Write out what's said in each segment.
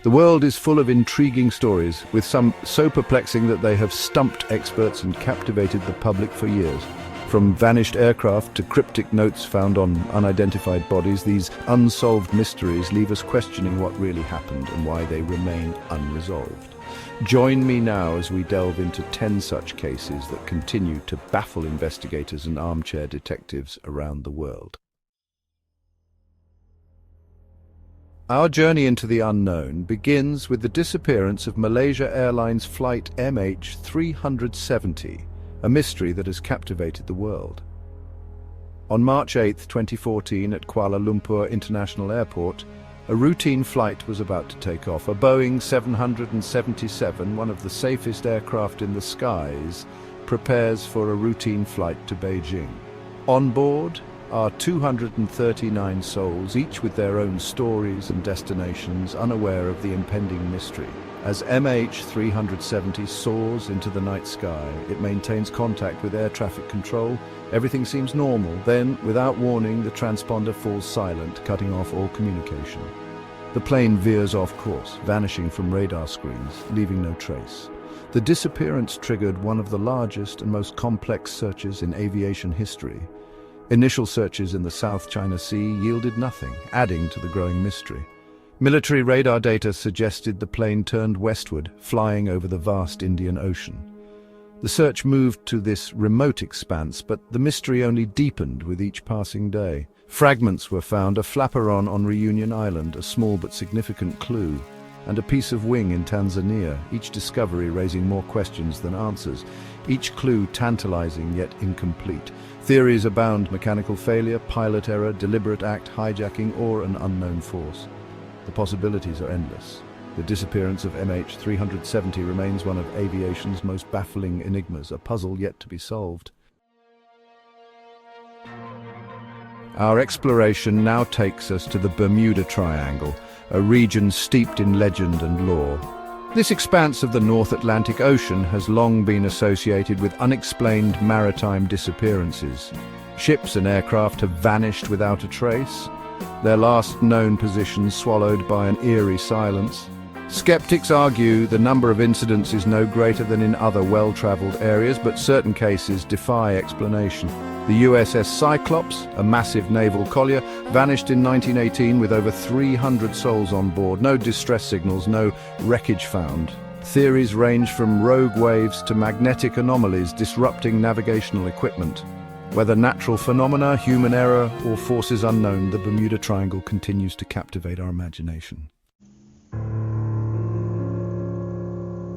The world is full of intriguing stories, with some so perplexing that they have stumped experts and captivated the public for years. From vanished aircraft to cryptic notes found on unidentified bodies, these unsolved mysteries leave us questioning what really happened and why they remain unresolved. Join me now as we delve into 10 such cases that continue to baffle investigators and armchair detectives around the world. Our journey into the unknown begins with the disappearance of Malaysia Airlines flight MH370, a mystery that has captivated the world. On March 8, 2014, at Kuala Lumpur International Airport, a routine flight was about to take off. A Boeing 777, one of the safest aircraft in the skies, prepares for a routine flight to Beijing. On board are 239 souls, each with their own stories and destinations, unaware of the impending mystery. As MH370 soars into the night sky, it maintains contact with air traffic control. Everything seems normal. Then, without warning, the transponder falls silent, cutting off all communication. The plane veers off course, vanishing from radar screens, leaving no trace. The disappearance triggered one of the largest and most complex searches in aviation history. Initial searches in the South China Sea yielded nothing, adding to the growing mystery. Military radar data suggested the plane turned westward, flying over the vast Indian Ocean. The search moved to this remote expanse, but the mystery only deepened with each passing day. Fragments were found, a flaperon on Reunion Island, a small but significant clue, and a piece of wing in Tanzania, each discovery raising more questions than answers, each clue tantalizing yet incomplete. Theories abound: mechanical failure, pilot error, deliberate act, hijacking, or an unknown force. The possibilities are endless. The disappearance of MH370 remains one of aviation's most baffling enigmas, a puzzle yet to be solved. Our exploration now takes us to the Bermuda Triangle, a region steeped in legend and lore. This expanse of the North Atlantic Ocean has long been associated with unexplained maritime disappearances. Ships and aircraft have vanished without a trace, their last known positions swallowed by an eerie silence. Skeptics argue the number of incidents is no greater than in other well-traveled areas, but certain cases defy explanation. The USS Cyclops, a massive naval collier, vanished in 1918 with over 300 souls on board. No distress signals, no wreckage found. Theories range from rogue waves to magnetic anomalies disrupting navigational equipment. Whether natural phenomena, human error, or forces unknown, the Bermuda Triangle continues to captivate our imagination.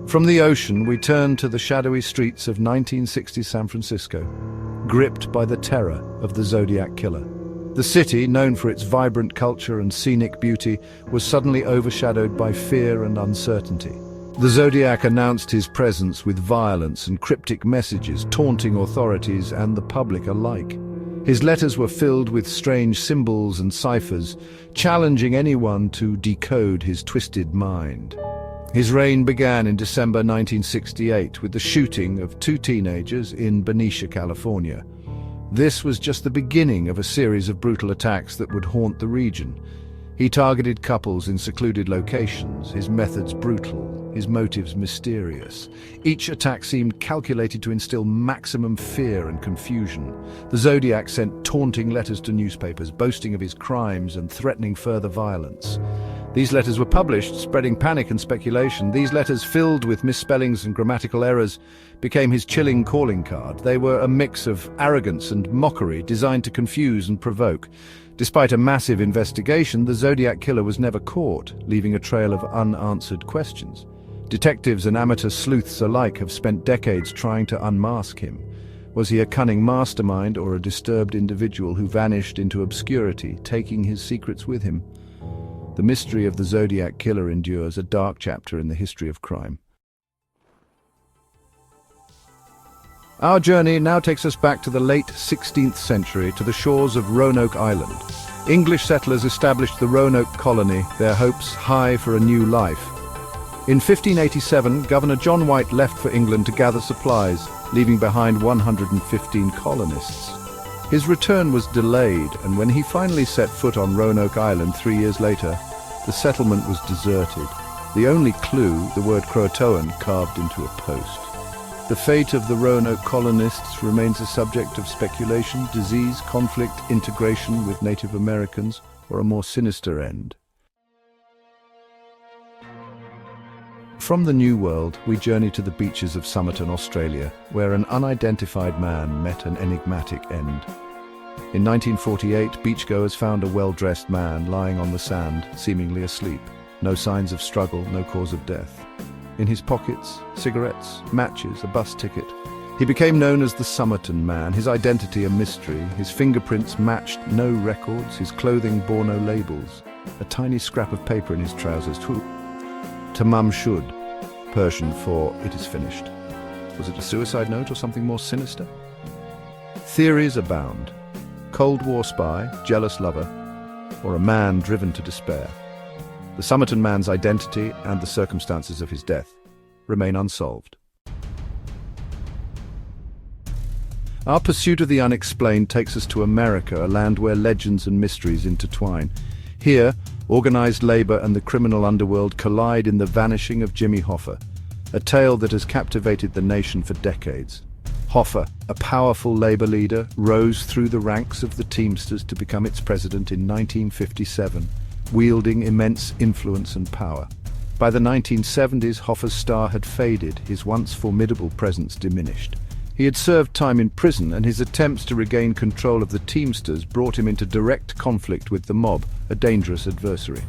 From the ocean, we turn to the shadowy streets of 1960s San Francisco, gripped by the terror of the Zodiac killer. The city, known for its vibrant culture and scenic beauty, was suddenly overshadowed by fear and uncertainty. The Zodiac announced his presence with violence and cryptic messages, taunting authorities and the public alike. His letters were filled with strange symbols and ciphers, challenging anyone to decode his twisted mind. His reign began in December 1968 with the shooting of 2 teenagers in Benicia, California. This was just the beginning of a series of brutal attacks that would haunt the region. He targeted couples in secluded locations, his methods brutal, his motives mysterious. Each attack seemed calculated to instill maximum fear and confusion. The Zodiac sent taunting letters to newspapers, boasting of his crimes and threatening further violence. These letters were published, spreading panic and speculation. These letters, filled with misspellings and grammatical errors, became his chilling calling card. They were a mix of arrogance and mockery, designed to confuse and provoke. Despite a massive investigation, the Zodiac killer was never caught, leaving a trail of unanswered questions. Detectives and amateur sleuths alike have spent decades trying to unmask him. Was he a cunning mastermind or a disturbed individual who vanished into obscurity, taking his secrets with him? The mystery of the Zodiac killer endures, a dark chapter in the history of crime. Our journey now takes us back to the late 16th century, to the shores of Roanoke Island. English settlers established the Roanoke colony, their hopes high for a new life. In 1587, Governor John White left for England to gather supplies, leaving behind 115 colonists. His return was delayed, and when he finally set foot on Roanoke Island 3 years later, the settlement was deserted. The only clue, the word Croatoan carved into a post. The fate of the Roanoke colonists remains a subject of speculation, disease, conflict, integration with Native Americans, or a more sinister end. From the New World, we journey to the beaches of Somerton, Australia, where an unidentified man met an enigmatic end. In 1948, beachgoers found a well-dressed man lying on the sand, seemingly asleep. No signs of struggle, no cause of death. In his pockets, cigarettes, matches, a bus ticket. He became known as the Somerton Man, his identity a mystery. His fingerprints matched no records, his clothing bore no labels. A tiny scrap of paper in his trousers. Tamam shud, Persian for "it is finished." Was it a suicide note or something more sinister? Theories abound. Cold War spy, jealous lover, or a man driven to despair. The Somerton Man's identity and the circumstances of his death remain unsolved. Our pursuit of the unexplained takes us to America, a land where legends and mysteries intertwine. Here, organized labor and the criminal underworld collide in the vanishing of Jimmy Hoffa, a tale that has captivated the nation for decades. Hoffa, a powerful labor leader, rose through the ranks of the Teamsters to become its president in 1957, wielding immense influence and power. By the 1970s, Hoffa's star had faded, his once formidable presence diminished. He had served time in prison, and his attempts to regain control of the Teamsters brought him into direct conflict with the mob, a dangerous adversary.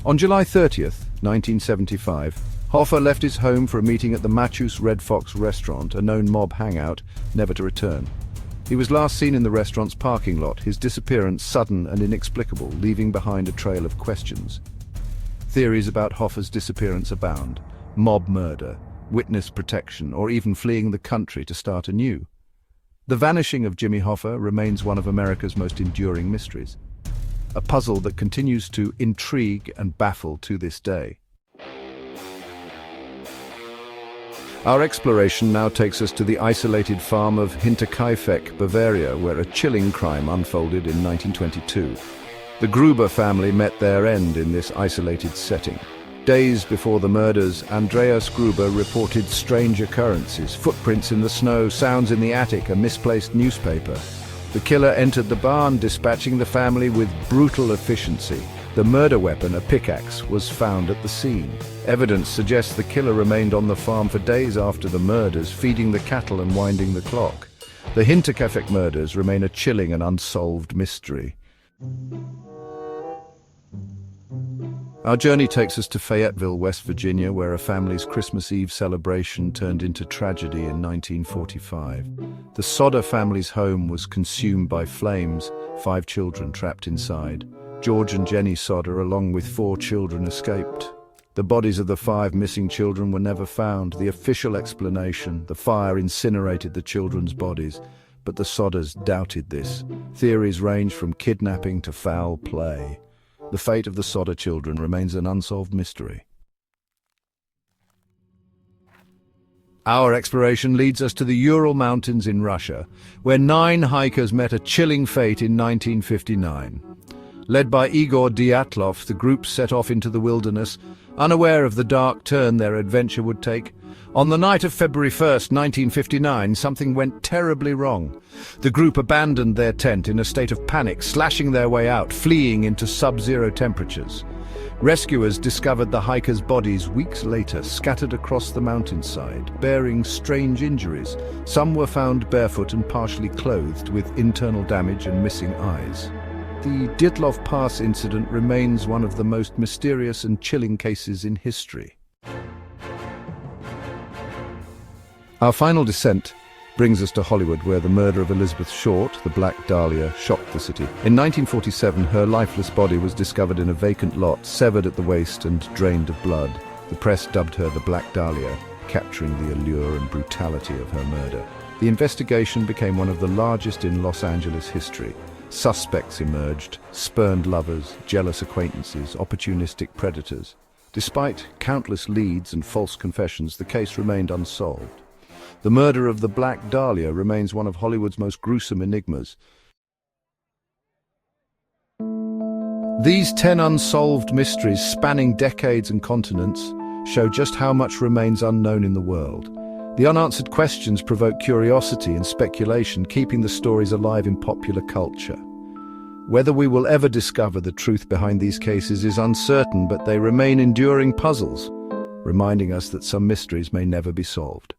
On July 30th, 1975, Hoffa left his home for a meeting at the Machus Red Fox restaurant, a known mob hangout, never to return. He was last seen in the restaurant's parking lot, his disappearance sudden and inexplicable, leaving behind a trail of questions. Theories about Hoffa's disappearance abound: mob murder, witness protection, or even fleeing the country to start anew. The vanishing of Jimmy Hoffa remains one of America's most enduring mysteries, a puzzle that continues to intrigue and baffle to this day. Our exploration now takes us to the isolated farm of Hinterkaifeck, Bavaria, where a chilling crime unfolded in 1922. The Gruber family met their end in this isolated setting. Days before the murders, Andreas Gruber reported strange occurrences: footprints in the snow, sounds in the attic, a misplaced newspaper. The killer entered the barn, dispatching the family with brutal efficiency. The murder weapon, a pickaxe, was found at the scene. Evidence suggests the killer remained on the farm for days after the murders, feeding the cattle and winding the clock. The Hinterkaifeck murders remain a chilling and unsolved mystery. Our journey takes us to Fayetteville, West Virginia, where a family's Christmas Eve celebration turned into tragedy in 1945. The Sodder family's home was consumed by flames, 5 children trapped inside. George and Jenny Sodder, along with 4 children, escaped. The bodies of the 5 missing children were never found. The official explanation: the fire incinerated the children's bodies, but the Sodders doubted this. Theories range from kidnapping to foul play. The fate of the Sodder children remains an unsolved mystery. Our exploration leads us to the Ural Mountains in Russia, where 9 hikers met a chilling fate in 1959. Led by Igor Dyatlov, the group set off into the wilderness, unaware of the dark turn their adventure would take. On the night of February 1st, 1959, something went terribly wrong. The group abandoned their tent in a state of panic, slashing their way out, fleeing into sub-zero temperatures. Rescuers discovered the hikers' bodies weeks later, scattered across the mountainside, bearing strange injuries. Some were found barefoot and partially clothed, with internal damage and missing eyes. The Dyatlov Pass incident remains one of the most mysterious and chilling cases in history. Our final descent brings us to Hollywood, where the murder of Elizabeth Short, the Black Dahlia, shocked the city. In 1947, her lifeless body was discovered in a vacant lot, severed at the waist and drained of blood. The press dubbed her the Black Dahlia, capturing the allure and brutality of her murder. The investigation became one of the largest in Los Angeles history. Suspects emerged: spurned lovers, jealous acquaintances, opportunistic predators. Despite countless leads and false confessions, the case remained unsolved. The murder of the Black Dahlia remains one of Hollywood's most gruesome enigmas. These 10 unsolved mysteries spanning decades and continents show just how much remains unknown in the world. The unanswered questions provoke curiosity and speculation, keeping the stories alive in popular culture. Whether we will ever discover the truth behind these cases is uncertain, but they remain enduring puzzles, reminding us that some mysteries may never be solved.